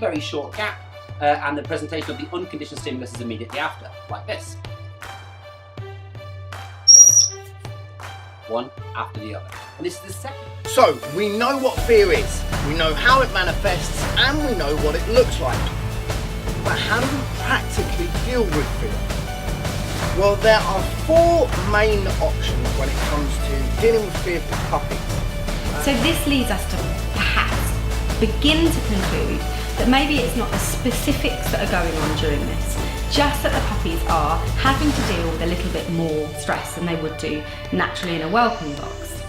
very short gap, and the presentation of the unconditioned stimulus is immediately after, like this. One after the other. And this is the second. So, we know what fear is, we know how it manifests, and we know what it looks like. But how do we practically deal with fear? Well, there are four main options when it comes to dealing with fear for puppies. So this leads us to perhaps begin to conclude that maybe it's not the specifics that are going on during this, just that the puppies are having to deal with a little bit more stress than they would do naturally in a welcome box.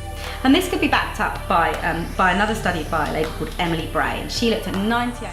And this could be backed up by another study by a lady called Emily Bray, and she looked at 98